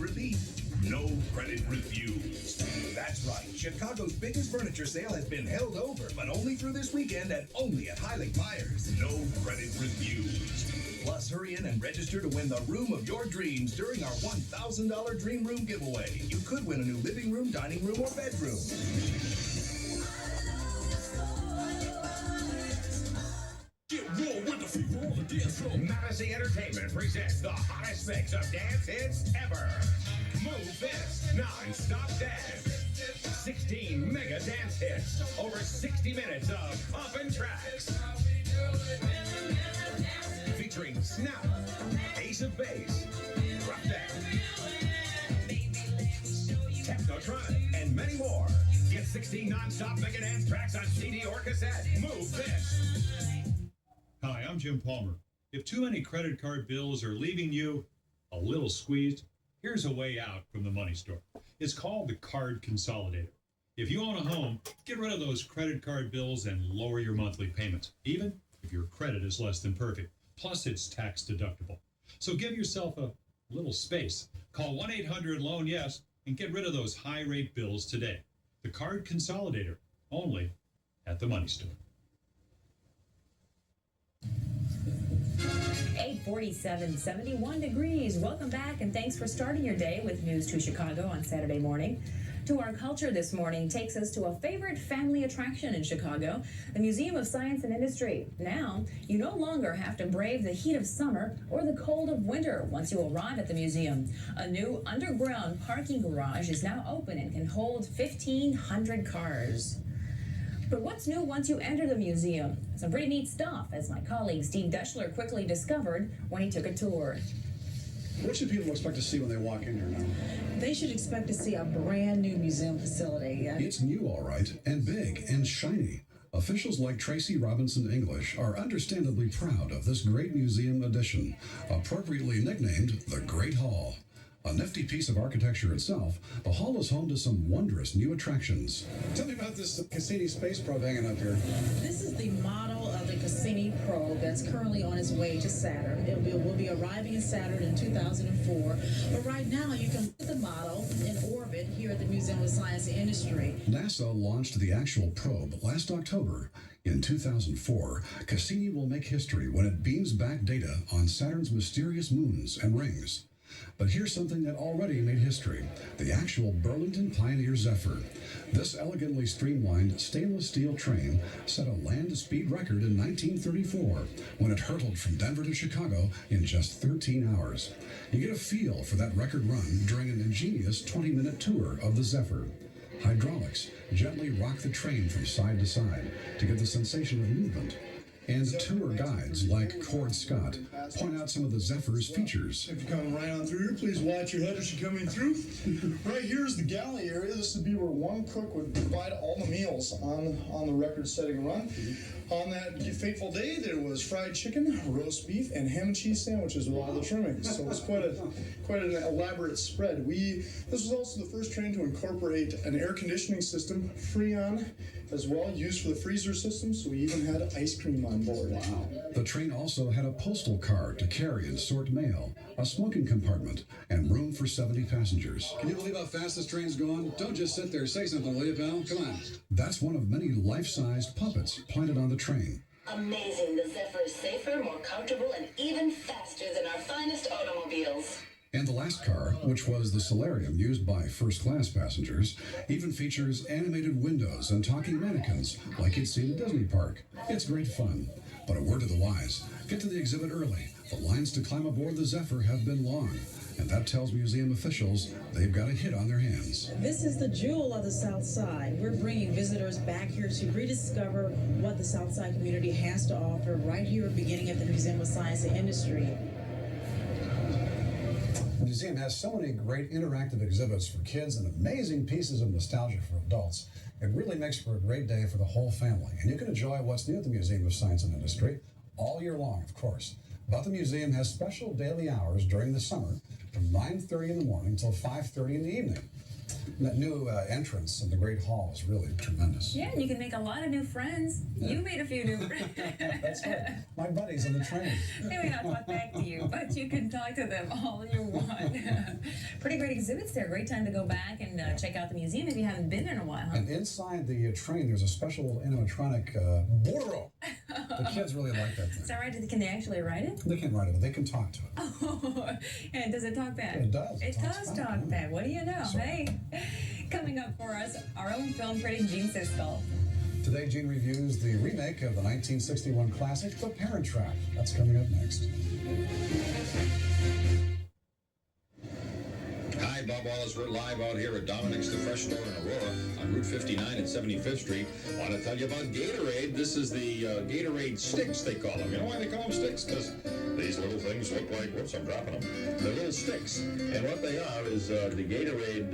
relief, no credit refused. That's right. Chicago's biggest furniture sale has been held over, but only through this weekend and only at Highland Buyers. No credit refused. Plus, hurry in and register to win the room of your dreams during our $1,000 Dream Room giveaway. You could win a new living room, dining room, or bedroom. Get real with the fever on the dance floor. Madison Entertainment presents the hottest mix of dance hits ever. Move This Non-Stop Dance. 16 mega dance hits. Over 60 minutes of pumping tracks. Featuring Snap, Ace of Base, Drop Down, Technotronic, and many more. Get 16 non-stop mega dance tracks on CD or cassette. Move This. Hi, I'm Jim Palmer. If too many credit card bills are leaving you a little squeezed, here's a way out from the money store. It's called the Card Consolidator. If you own a home, get rid of those credit card bills and lower your monthly payments, even if your credit is less than perfect. Plus, it's tax deductible. So give yourself a little space. Call 1-800-LOAN-YES and get rid of those high-rate bills today. The Card Consolidator, only at the money store. 847, 71 degrees. Welcome back, and thanks for starting your day with News 2 Chicago on Saturday morning. To Our Culture this morning takes us to a favorite family attraction in Chicago, the Museum of Science and Industry. Now, you no longer have to brave the heat of summer or the cold of winter once you arrive at the museum. A new underground parking garage is now open and can hold 1,500 cars. But what's new once you enter the museum? Some pretty neat stuff, as my colleague Steve Deschler quickly discovered when he took a tour. What should people expect to see when they walk in here now? They should expect to see a brand new museum facility. It's new, all right, and big and shiny. Officials like Tracy Robinson English are understandably proud of this great museum addition, appropriately nicknamed the Great Hall. A nifty piece of architecture itself, the hall is home to some wondrous new attractions. Tell me about this Cassini space probe hanging up here. This is the model of the Cassini probe that's currently on its way to Saturn. Will be arriving in Saturn in 2004. But right now, you can put the model in orbit here at the Museum of Science and Industry. NASA launched the actual probe last October. In 2004, Cassini will make history when it beams back data on Saturn's mysterious moons and rings. But here's something that already made history, the actual Burlington Pioneer Zephyr. This elegantly streamlined stainless steel train set a land speed record in 1934 when it hurtled from Denver to Chicago in just 13 hours. You get a feel for that record run during an ingenious 20-minute tour of the Zephyr. Hydraulics gently rock the train from side to side to get the sensation of movement. And tour guides like Cord Scott point out some of the Zephyr's features. If you're coming right on through here, please watch your head as you're coming through. Right here is the galley area. This would be where one cook would provide all the meals on the record-setting run. On that fateful day, there was fried chicken, roast beef, and ham and cheese sandwiches with all the trimmings. So it was quite an elaborate spread. This was also the first train to incorporate an air conditioning system, Freon, as well, used for the freezer system, so we even had ice cream on board. Wow. The train also had a postal car to carry and sort mail, a smoking compartment, and room for 70 passengers. Can you believe how fast this train's going? Don't just sit there. Say something, will you, pal? Come on. That's one of many life-sized puppets planted on the train. Amazing. The Zephyr is safer, more comfortable, and even faster than our finest automobiles. And the last car, which was the solarium used by first-class passengers, even features animated windows and talking mannequins like you'd see in a Disney park. It's great fun. But a word to the wise, get to the exhibit early. The lines to climb aboard the Zephyr have been long, and that tells museum officials they've got a hit on their hands. This is the jewel of the South Side. We're bringing visitors back here to rediscover what the South Side community has to offer right here beginning at the Museum of Science and Industry. The museum has so many great interactive exhibits for kids and amazing pieces of nostalgia for adults. It really makes for a great day for the whole family. And you can enjoy what's new at the Museum of Science and Industry all year long, of course. But the museum has special daily hours during the summer from 9:30 in the morning till 5:30 in the evening. And that new entrance in the Great Hall is really tremendous. Yeah, and you can make a lot of new friends. Yeah. You made a few new friends. That's right. My buddies on the train. They may not talk back to you, but you can talk to them all you want. Pretty great exhibits there. Great time to go back and check out the museum if you haven't been there in a while, huh? And inside the train, there's a special animatronic Bororo. The kids really like that thing. Is that right? Can they actually ride it? They can ride it, but they can talk to it. Oh, and does it talk back? It does. It does talk back. What do you know? So, hey, coming up for us, our own film critic, Gene Siskel. Today, Gene reviews the remake of the 1961 classic, The Parent Trap. That's coming up next. Hi, Bob Wallace. We're live out here at Dominic's The Fresh Store in Aurora on Route 59 and 75th Street. Want to tell you about Gatorade. This is the Gatorade sticks, they call them. You know why they call them sticks? Because these little things look like, whoops, I'm dropping them. They're little sticks. And what they are is the Gatorade